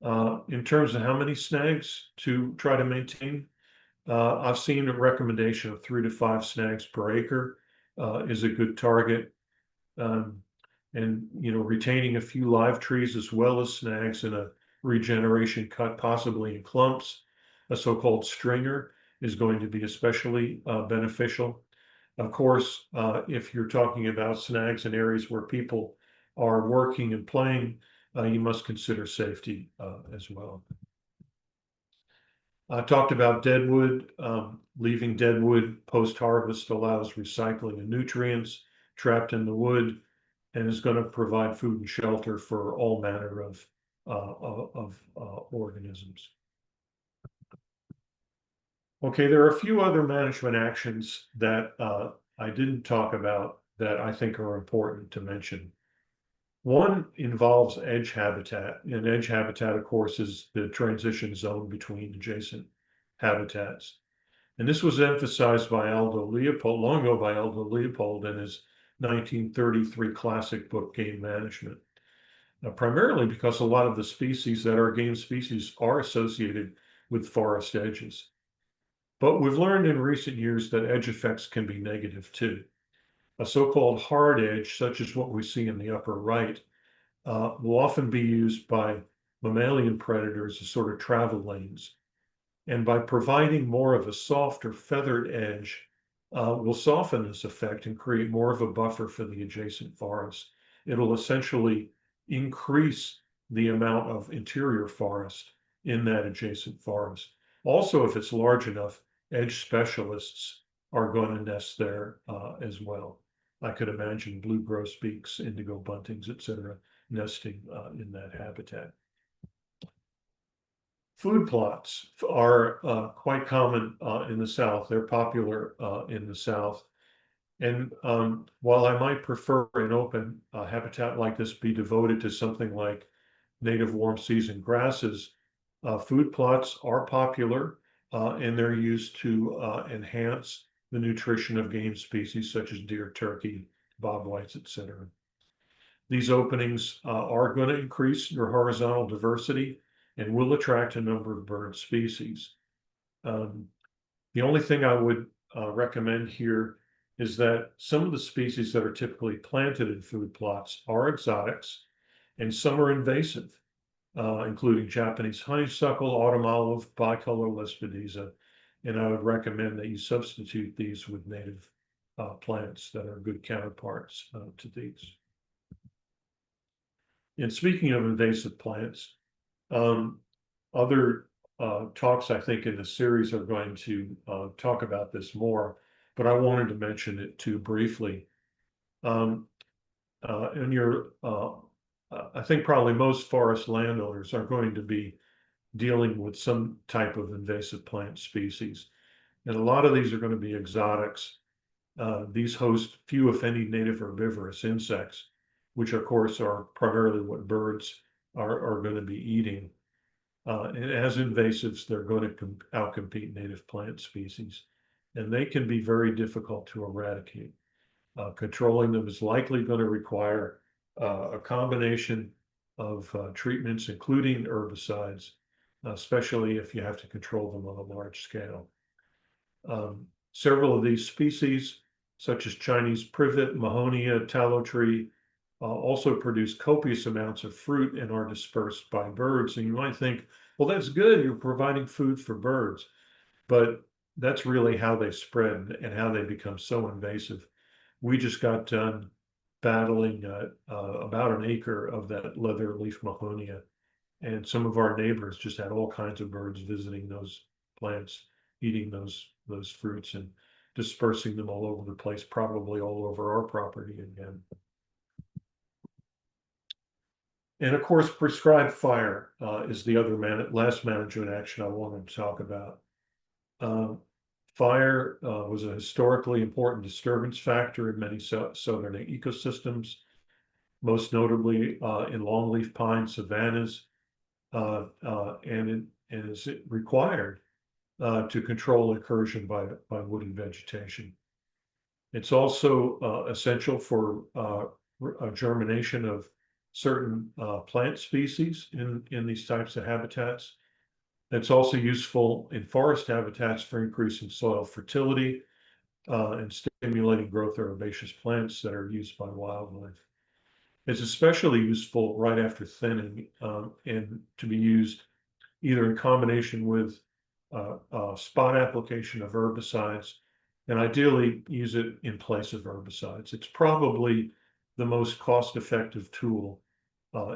it. In terms of how many snags to try to maintain, I've seen a recommendation of 3 to 5 snags per acre is a good target. Um, and retaining a few live trees as well as snags in a regeneration cut, possibly in clumps, a so-called stringer, is going to be especially beneficial. Of course, if you're talking about snags in areas where people are working and playing, you must consider safety as well. I talked about deadwood. Leaving deadwood post-harvest allows recycling of nutrients trapped in the wood and is going to provide food and shelter for all manner of organisms. Okay, there are a few other management actions that I didn't talk about that I think are important to mention. One involves edge habitat, and edge habitat, of course, is the transition zone between adjacent habitats. And this was emphasized by Aldo Leopold, long ago by Aldo Leopold in his 1933 classic book, Game Management. Primarily because a lot of the species that are game species are associated with forest edges. But we've learned in recent years that edge effects can be negative too. A so-called hard edge, such as what we see in the upper right, will often be used by mammalian predators as sort of travel lanes. And by providing more of a soft or feathered edge, will soften this effect and create more of a buffer for the adjacent forest. It'll essentially increase the amount of interior forest in that adjacent forest. Also, if it's large enough, edge specialists are going to nest there as well. I could imagine blue grosbeaks, indigo buntings, etc., nesting in that habitat. Food plots are quite common in the South. They're popular in the South. And while I might prefer an open habitat like this be devoted to something like native warm season grasses, food plots are popular and they're used to enhance the nutrition of game species such as deer, turkey, bobwhites, etc. These openings are going to increase your horizontal diversity and will attract a number of bird species. Um, the only thing I would recommend here is that some of the species that are typically planted in food plots are exotics and some are invasive, including Japanese honeysuckle, autumn olive, bicolor lespedeza, and I would recommend that you substitute these with native plants that are good counterparts to these. And speaking of invasive plants, um, other talks I think in the series are going to talk about this more, but I wanted to mention it too briefly. Um, in your, I think probably most forest landowners are going to be dealing with some type of invasive plant species. And a lot of these are going to be exotics. These host few, if any, native herbivorous insects, which of course are primarily what birds are going to be eating. And as invasives, they're going to outcompete native plant species, and they can be very difficult to eradicate. Controlling them is likely going to require a combination of treatments, including herbicides, especially if you have to control them on a large scale. Several of these species, such as Chinese privet, mahonia, tallow tree, also produce copious amounts of fruit and are dispersed by birds. And you might think, well, that's good, you're providing food for birds. But that's really how they spread and how they become so invasive. We just got done battling about an acre of that leather leaf mahonia, and some of our neighbors just had all kinds of birds visiting those plants, eating those fruits and dispersing them all over the place, probably all over our property again. And of course, prescribed fire is the other last management action I wanted to talk about. Um, Fire was a historically important disturbance factor in many southern ecosystems, most notably in longleaf pine savannas, and is required to control incursion by woody vegetation. It's also essential for germination of certain plant species in these types of habitats. It's also useful in forest habitats for increasing soil fertility and stimulating growth of herbaceous plants that are used by wildlife. It's especially useful right after thinning and to be used either in combination with spot application of herbicides and ideally use it in place of herbicides. It's probably the most cost-effective tool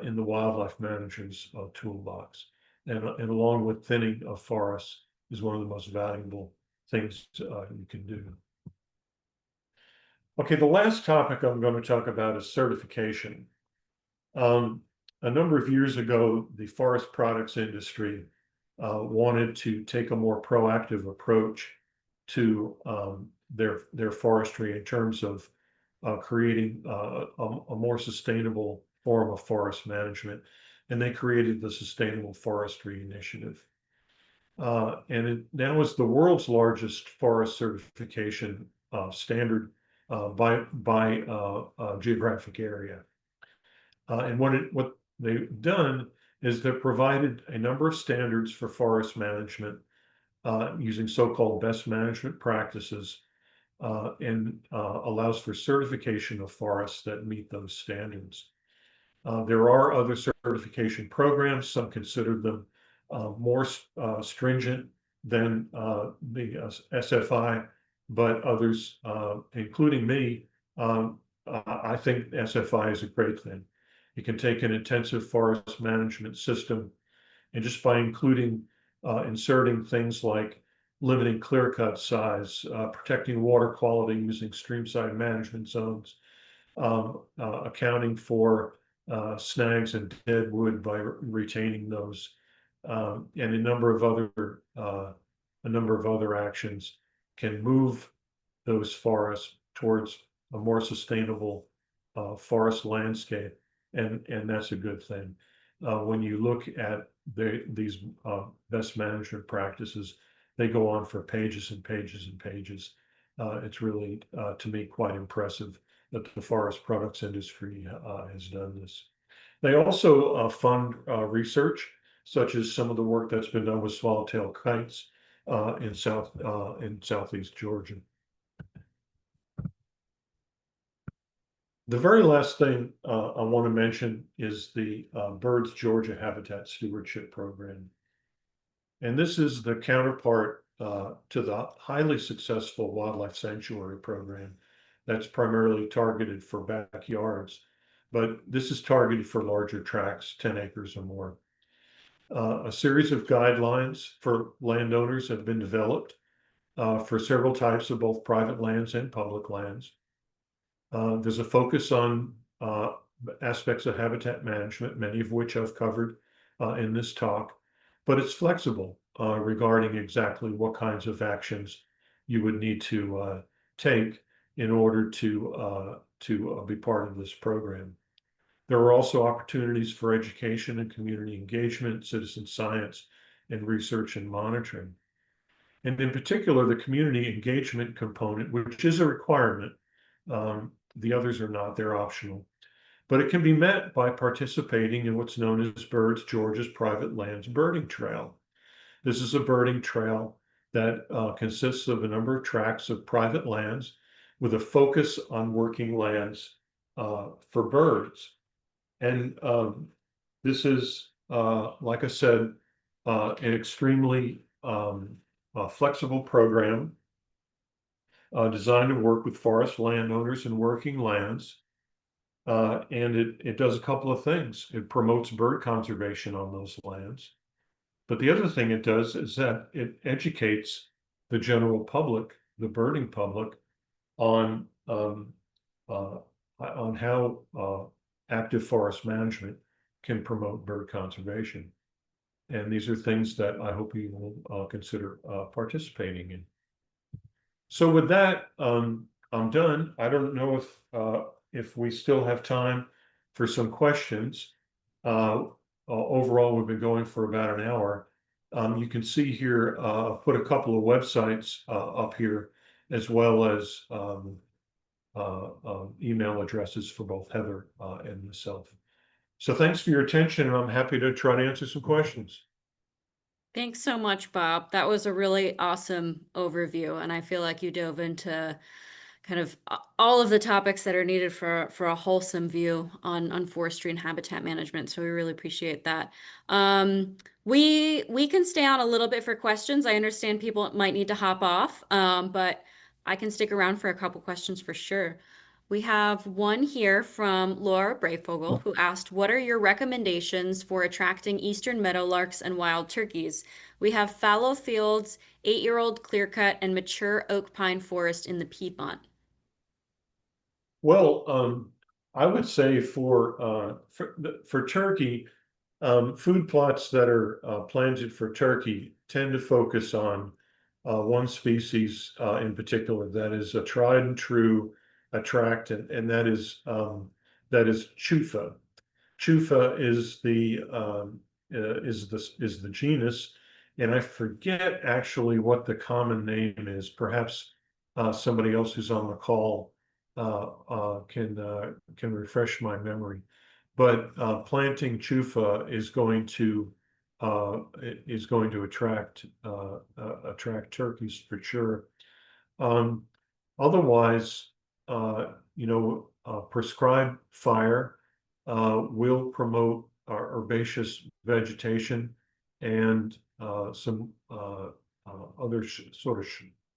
in the wildlife manager's toolbox. And along with thinning of forests, is one of the most valuable things you can do. Okay, the last topic I'm going to talk about is certification. Um, a number of years ago, the forest products industry wanted to take a more proactive approach to their forestry in terms of creating a more sustainable form of forest management, and they created the Sustainable Forestry Initiative. And it now is the world's largest forest certification standard by geographic area. And what they've done is they've provided a number of standards for forest management using so-called best management practices and allows for certification of forests that meet those standards. There are other certification programs. Some consider them more stringent than the SFI, but others, including me, I think SFI is a great thing. You can take an intensive forest management system, and just by inserting things like limiting clear cut size, protecting water quality using streamside management zones, accounting for snags and dead wood by retaining those, and a number of other actions can move those forests towards a more sustainable forest landscape, and that's a good thing. When you look at these best management practices, they go on for pages and pages and pages. It's really, to me, quite impressive that the forest products industry has done this. They also fund research, such as some of the work that's been done with swallowtail kites in southeast Georgia. The very last thing I want to mention is the Birds Georgia Habitat Stewardship Program. And this is the counterpart to the highly successful wildlife sanctuary program that's primarily targeted for backyards, but this is targeted for larger tracts, 10 acres or more. A series of guidelines for landowners have been developed for several types of both private lands and public lands. There's a focus on aspects of habitat management, many of which I've covered in this talk, but it's flexible regarding exactly what kinds of actions you would need to take in order to be part of this program. There are also opportunities for education and community engagement, citizen science, and research and monitoring. And in particular, the community engagement component, which is a requirement, the others are not, they're optional. But it can be met by participating in what's known as Birds Georgia's Private Lands Birding Trail. This is a birding trail that consists of a number of tracts of private lands with a focus on working lands for birds. And this is, like I said, an extremely flexible program designed to work with forest landowners and working lands. And it does a couple of things. It promotes bird conservation on those lands. But the other thing it does is that it educates the general public, the birding public, on how active forest management can promote bird conservation. And these are things that I hope you will consider participating in. So with that, I'm done. I don't know if we still have time for some questions. Overall, we've been going for about an hour. You can see here, I've put a couple of websites up here, as well as email addresses for both Heather and myself. So thanks for your attention, and I'm happy to try to answer some questions. Thanks so much, Bob. That was a really awesome overview, and I feel like you dove into kind of all of the topics that are needed for a wholesome view on forestry and habitat management. So we really appreciate that. We can stay on a little bit for questions. I understand people might need to hop off, but I can stick around for a couple questions for sure. We have one here from Laura Brayfogle who asked, what are your recommendations for attracting eastern meadowlarks and wild turkeys? We have fallow fields, 8-year-old clearcut, and mature oak pine forest in the Piedmont. Well, I would say for turkey, food plots that are planted for turkey tend to focus on one species in particular that is a tried and true attractant, and that is chufa. Chufa is the genus, and I forget actually what the common name is. Perhaps somebody else who's on the call can refresh my memory. But planting chufa is going to attract turkeys for sure. Um, Otherwise, prescribed fire will promote herbaceous vegetation and some other sort of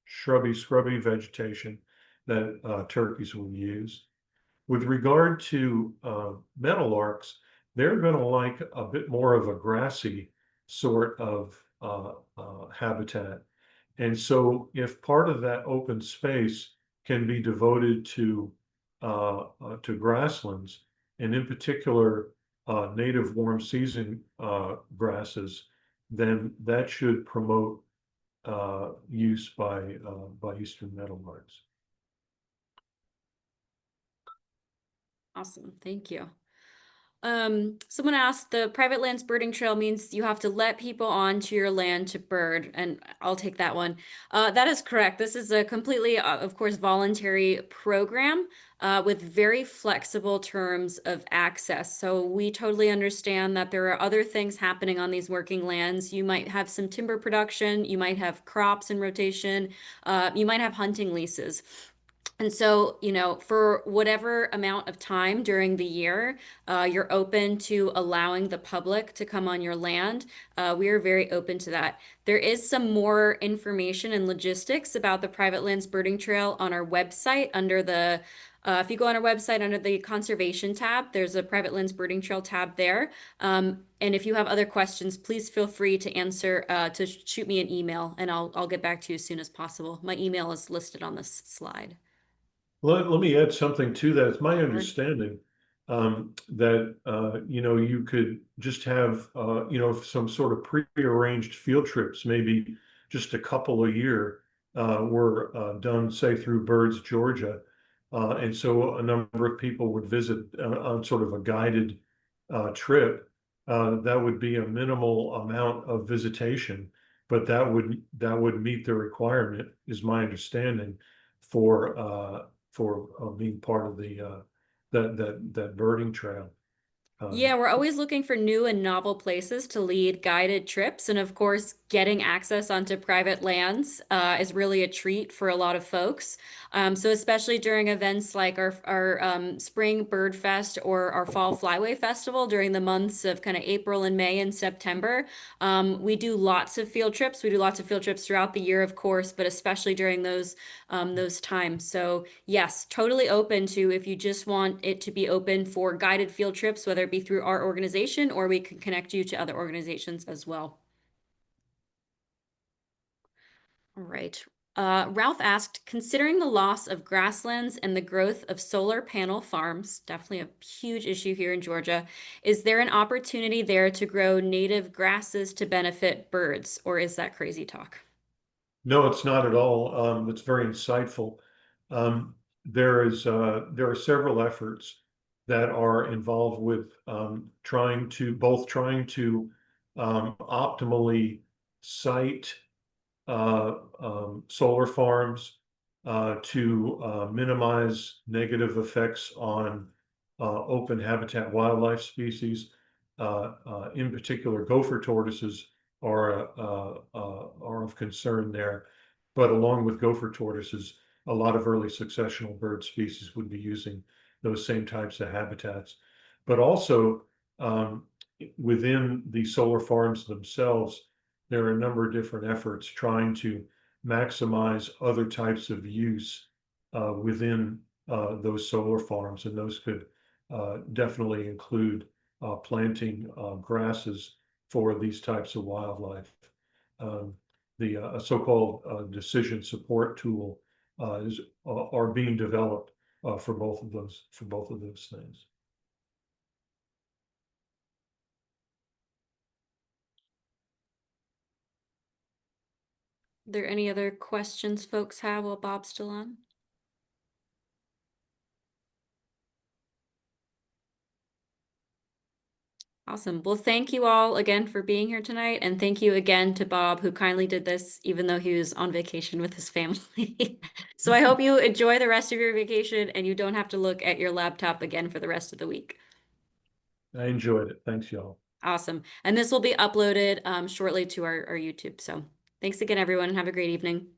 scrubby vegetation that turkeys will use. With regard to meadowlarks, they're going to like a bit more of a grassy sort of habitat. And so if part of that open space can be devoted to grasslands, and in particular native warm season grasses, then that should promote use by eastern meadowlarks. Awesome, thank you. Someone asked, the private lands birding trail means you have to let people onto your land to bird, and I'll take that one. That is correct. This is a completely, of course, voluntary program with very flexible terms of access. So we totally understand that there are other things happening on these working lands. You might have some timber production, you might have crops in rotation, you might have hunting leases. And so, for whatever amount of time during the year, you're open to allowing the public to come on your land. We are very open to that. There is some more information and logistics about the private lands birding trail on our website if you go on our website under the conservation tab, there's a private lands birding trail tab there. And if you have other questions, please feel free to shoot me an email and I'll get back to you as soon as possible. My email is listed on this slide. Let me add something to that. It's my Sure. understanding that you could just have some sort of pre-arranged field trips, maybe just a couple a year, were done, say, through Birds, Georgia, and so a number of people would visit on sort of a guided trip. That would be a minimal amount of visitation, but that would meet the requirement, is my understanding, for being part of the that birding trail. Yeah, Um, we're always looking for new and novel places to lead guided trips. And of course, getting access onto private lands is really a treat for a lot of folks. So especially during events like our Spring Bird Fest or our Fall Flyway Festival during the months of kind of April and May and September, we do lots of field trips. We do lots of field trips throughout the year, of course, but especially during those times. So yes, totally open to if you just want it to be open for guided field trips, whether it be through our organization or we can connect you to other organizations as well. All right. Ralph asked, considering the loss of grasslands and the growth of solar panel farms, definitely a huge issue here in Georgia, is there an opportunity there to grow native grasses to benefit birds, or is that crazy talk? no, it's not at all. It's very insightful. There are several efforts that are involved with trying to optimally site solar farms to minimize negative effects on open habitat wildlife species. In particular, gopher tortoises are of concern there. But along with gopher tortoises, a lot of early successional bird species would be using those same types of habitats. But also within the solar farms themselves, there are a number of different efforts trying to maximize other types of use within those solar farms, and those could definitely include planting grasses for these types of wildlife. Um, the so-called decision support tool is are being developed for both of those things. Are there any other questions folks have while Bob's still on? Awesome. Well, thank you all again for being here tonight. And thank you again to Bob, who kindly did this, even though he was on vacation with his family. So I hope you enjoy the rest of your vacation and you don't have to look at your laptop again for the rest of the week. I enjoyed it. Thanks, y'all. Awesome. And this will be uploaded shortly to our YouTube. So thanks again, everyone, and have a great evening.